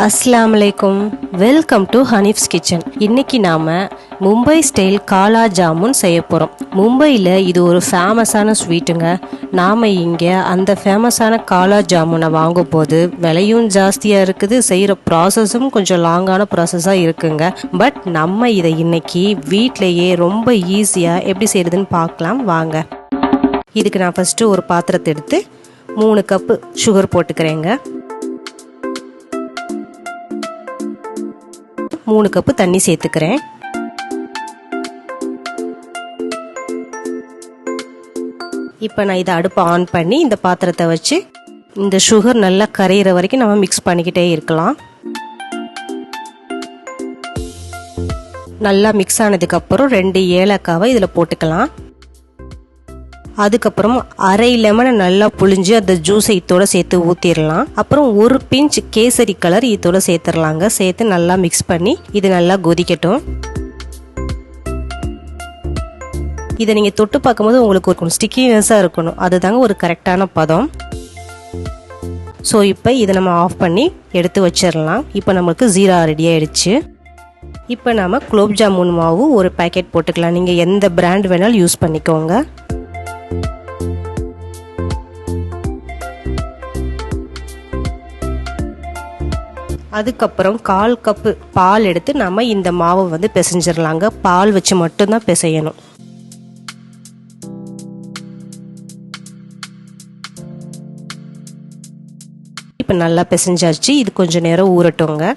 அஸ்ஸலாமுஅலைக்கும், welcome to Hanif's kitchen. இன்னைக்கு நாம Mumbai style காலா ஜாமுன் செய்ய போகிறோம். மும்பையில் இது ஒரு ஃபேமஸான ஸ்வீட்டுங்க. நாம் இங்கே அந்த ஃபேமஸான காலா ஜாமுனை வாங்கும் போது விலையும் ஜாஸ்தியாக இருக்குது, செய்கிற ப்ராசஸும் கொஞ்சம் லாங்கான ப்ராசஸாக இருக்குங்க. பட் நம்ம இதை இன்னைக்கு வீட்டிலையே ரொம்ப ஈஸியாக எப்படி செய்கிறதுன்னு பார்க்கலாம் வாங்க. இதுக்கு நான் ஃபஸ்ட்டு ஒரு பாத்திரத்தை எடுத்து 3 கப்பு சுகர் போட்டுக்கிறேங்க. 3 கப்பு தண்ணி சேர்த்துக்கிறேன். இப்போ நான் இதை அடுப்பை ஆன் பண்ணி இந்த பாத்திரத்தை வச்சு இந்த சுகர் நல்லா கரையிற வரைக்கும் நம்ம மிக்ஸ் பண்ணிக்கிட்டே இருக்கலாம். நல்லா மிக்ஸ் ஆனதுக்கப்புறம் 2 ஏலக்காவை இதில் போட்டுக்கலாம். அதுக்கப்புறம் அரை லெமனை நல்லா புழிஞ்சு அந்த ஜூஸை இதோட சேர்த்து ஊற்றிடலாம். அப்புறம் ஒரு பிஞ்ச் கேசரி கலர் இதோட சேர்த்துடலாங்க. சேர்த்து நல்லா மிக்ஸ் பண்ணி இது நல்லா கொதிக்கட்டும். இதை நீங்கள் தொட்டு பார்க்கும்போது உங்களுக்கு ஒரு ஸ்டிக்கினஸாக இருக்கணும், அதுதாங்க ஒரு கரெக்டான பதம். ஸோ இப்போ இதை நம்ம ஆஃப் பண்ணி எடுத்து வச்சிடலாம். இப்போ நம்மளுக்கு ஜீரா ரெடி ஆயிடுச்சு. இப்போ நம்ம குலோப் ஜாமுன் மாவு ஒரு பேக்கெட் போட்டுக்கலாம். நீங்கள் எந்த பிராண்ட் வேணாலும் யூஸ் பண்ணிக்கோங்க. அதுக்கப்புறம் 1/4 கப்பு பால் எடுத்து நம்ம இந்த மாவை வந்து பிசைஞ்சிடலாங்க. பால் வச்சு மட்டும்தான் பிசையணும். இப்போ நல்லா பிசைஞ்சாச்சு. இது கொஞ்சம் நேரம் ஊறட்டுங்க.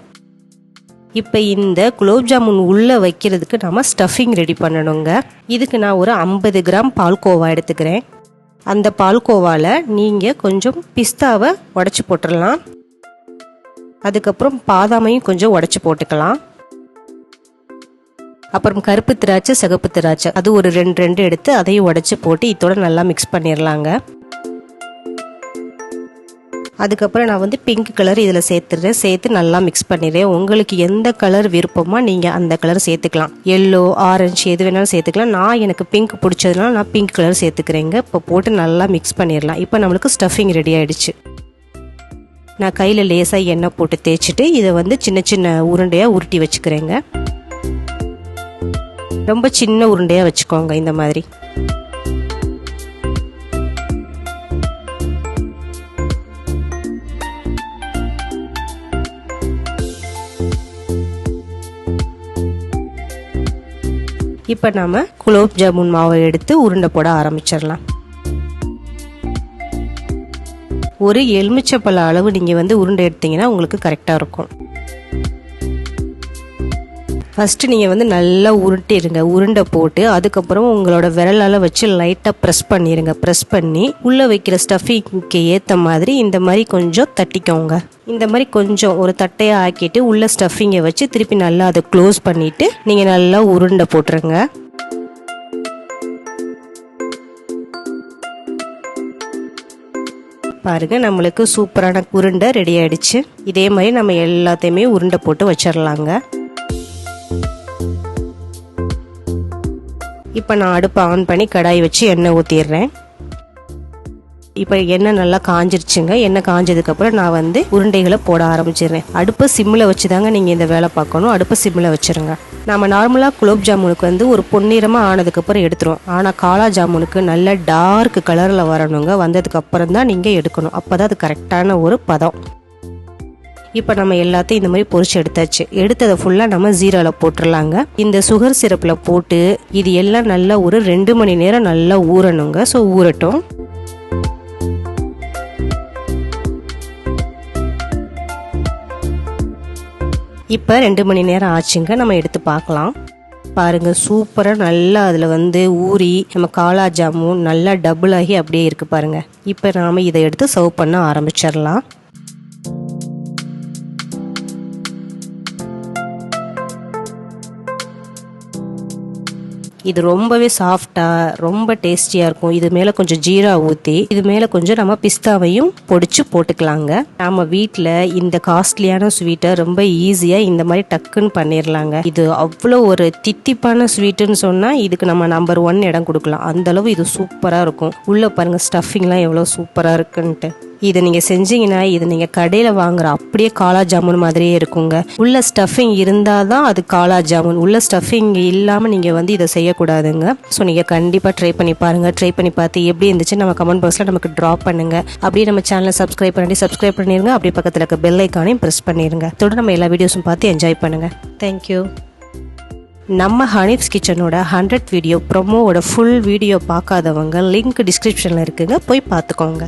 இப்போ இந்த குலோப் ஜாமுன் உள்ளே வைக்கிறதுக்கு நம்ம ஸ்டஃபிங் ரெடி பண்ணணுங்க. இதுக்கு நான் ஒரு 50 கிராம் பால்கோவா எடுத்துக்கிறேன். அந்த பால்கோவாவில் நீங்கள் கொஞ்சம் பிஸ்தாவை உடச்சி போட்டுடலாம். அதுக்கப்புறம் பாதாமையும் கொஞ்சம் உடச்சி போட்டுக்கலாம். அப்புறம் கருப்பு திராட்சை, சிகப்பு திராட்சை அது ஒரு 2 எடுத்து அதையும் உடச்சி போட்டு இதோட நல்லா மிக்ஸ் பண்ணிடலாங்க. அதுக்கப்புறம் நான் வந்து பிங்க் கலர் இதில் சேர்த்துறேன். சேர்த்து நல்லா மிக்ஸ் பண்ணிடுறேன். உங்களுக்கு எந்த கலர் விருப்பமோ நீங்கள் அந்த கலர் சேர்த்துக்கலாம். எல்லோ, ஆரஞ்சு எது வேணாலும் சேர்த்துக்கலாம். எனக்கு பிங்க் பிடிச்சதுனால நான் பிங்க் கலர் சேர்த்துக்கிறேங்க. இப்போ போட்டு நல்லா மிக்ஸ் பண்ணிடலாம். இப்போ நம்மளுக்கு ஸ்டஃபிங் ரெடி ஆயிடுச்சு. நான் கையில் லேசாக எண்ணெய் போட்டு தேய்ச்சிட்டு இதை வந்து சின்ன சின்ன உருண்டையாக உருட்டி வச்சுக்கிறேங்க. ரொம்ப சின்ன உருண்டையாக வச்சுக்கோங்க இந்த மாதிரி. இப்போ நம்ம குலோப் ஜாமுன் மாவை எடுத்து உருண்டை போட ஆரம்பிச்சிடலாம். ஒரு எலுமிச்சப்பழ அளவு நீங்கள் வந்து உருண்டை எடுத்தீங்கன்னா உங்களுக்கு கரெக்டாக இருக்கும். ஃபஸ்ட்டு நீங்கள் வந்து நல்லா உருட்டிடுங்க. உருண்டை போட்டு அதுக்கப்புறம் உங்களோட விரலால் வச்சு லைட்டாக ப்ரெஸ் பண்ணிடுங்க. ப்ரெஸ் பண்ணி உள்ளே வைக்கிற ஸ்டஃபிங்க்கு ஏற்ற மாதிரி இந்த மாதிரி கொஞ்சம் தட்டிக்கோங்க. இந்த மாதிரி கொஞ்சம் ஒரு தட்டையாக ஆக்கிட்டு உள்ளே ஸ்டஃபிங்கை வச்சு திருப்பி நல்லா அதை க்ளோஸ் பண்ணிவிட்டு நீங்கள் நல்லா உருண்டை போட்டுருங்க. பாருங்க, நம்மளுக்கு சூப்பரான உருண்டை ரெடி ஆயிடுச்சு. இதே மாதிரி நம்ம எல்லாத்தையுமே உருண்டை போட்டு வச்சிடலாங்க. இப்போ நான் அடுப்பை ஆன் பண்ணி கடாய் வச்சு எண்ணெய் ஊற்றிடுறேன். இப்போ எண்ணெய் நல்லா காஞ்சிருச்சுங்க. எண்ணெய் காஞ்சதுக்கப்புறம் நான் வந்து உருண்டைகளை போட ஆரம்பிச்சிடுறேன். அடுப்பை சிம்மில் வச்சு தாங்க நீங்கள் இந்த வேலை பார்க்கணும். அடுப்பை சிம்மில் வச்சுருங்க. நம்ம நார்மலாக குலோப் ஜாமுனுக்கு வந்து ஒரு பொன்னிறமாக ஆனதுக்கப்புறம் எடுத்துருவோம். ஆனால் காலா ஜாமுனுக்கு நல்ல டார்க் கலரில் வரணுங்க. வந்ததுக்கப்புறம் தான் நீங்கள் எடுக்கணும். அப்போ தான் அது கரெக்டான ஒரு பதம். இப்போ நம்ம எல்லாத்தையும் இந்த மாதிரி பொரிச்சு எடுத்தாச்சு. எடுத்ததை ஃபுல்லாக நம்ம ஜீராவில் போட்டுடலாங்க. இந்த சுகர் சிரப்பில் போட்டு இது எல்லாம் நல்லா ஒரு 2 மணி நேரம் நல்லா ஊறணுங்க. ஸோ ஊறட்டும். இப்போ 2 மணி நேரம் ஆச்சுங்க. நம்ம எடுத்து பார்க்கலாம். பாருங்க, சூப்பராக நல்லா அதில் வந்து ஊறி நம்ம காலா ஜாமுன் நல்லா டபுள் ஆகி அப்படியே இருக்கு பாருங்க. இப்போ நாம இதை எடுத்து சர்வ் பண்ண ஆரம்பிச்சிடலாம். இது ரொம்பவே சாஃப்டாக ரொம்ப டேஸ்டியாக இருக்கும். இது மேலே கொஞ்சம் ஜீரா ஊற்றி இது மேலே கொஞ்சம் நம்ம பிஸ்தாவையும் பொடிச்சு போட்டுக்கலாங்க. நம்ம வீட்டில் இந்த காஸ்ட்லியான ஸ்வீட்டை ரொம்ப ஈஸியாக இந்த மாதிரி டக்குன்னு பண்ணிடலாங்க. இது அவ்வளோ ஒரு தித்திப்பான ஸ்வீட்டுன்னு சொன்னால் இதுக்கு நம்ம நம்பர் 1 இடம் கொடுக்கலாம். அந்தளவு இது சூப்பராக இருக்கும். உள்ளே பாருங்கள், ஸ்டஃபிங்லாம் எவ்வளோ சூப்பராக இருக்குன்ட்டு. இதை நீங்கள் செஞ்சீங்கன்னா இது நீங்கள் கடையில் வாங்குற அப்படியே காலா ஜாமுன் மாதிரியே இருக்குங்க. உள்ள ஸ்டஃபிங் இருந்தால் தான் அது காலா ஜாமுன். உள்ள ஸ்டஃபிங் இல்லாமல் நீங்கள் வந்து இதை செய்யக்கூடாதுங்க. ஸோ நீங்கள் கண்டிப்பாக ட்ரை பண்ணி பாருங்கள். ட்ரை பண்ணி பார்த்து எப்படி இருந்துச்சு நம்ம கமெண்ட் பாக்ஸில் நமக்கு ட்ராப் பண்ணுங்கள். அப்படியே நம்ம சேனலை சப்ஸ்கிரைப் பண்ணிடுங்க. அப்படியே பக்கத்தில் இருக்க பெல் ஐக்கானையும் ப்ரெஸ் பண்ணிடுங்க. தொடர்ந்து நம்ம எல்லா வீடியோஸும் பார்த்து என்ஜாய் பண்ணுங்கள். தேங்க்யூ. நம்ம ஹனீஃப்ஸ் கிச்சனோட 100 வீடியோ ப்ரோமோவோட ஃபுல் வீடியோ பார்க்காதவங்க லிங்க் டிஸ்கிரிப்ஷனில் இருக்குங்க, போய் பார்த்துக்கோங்க.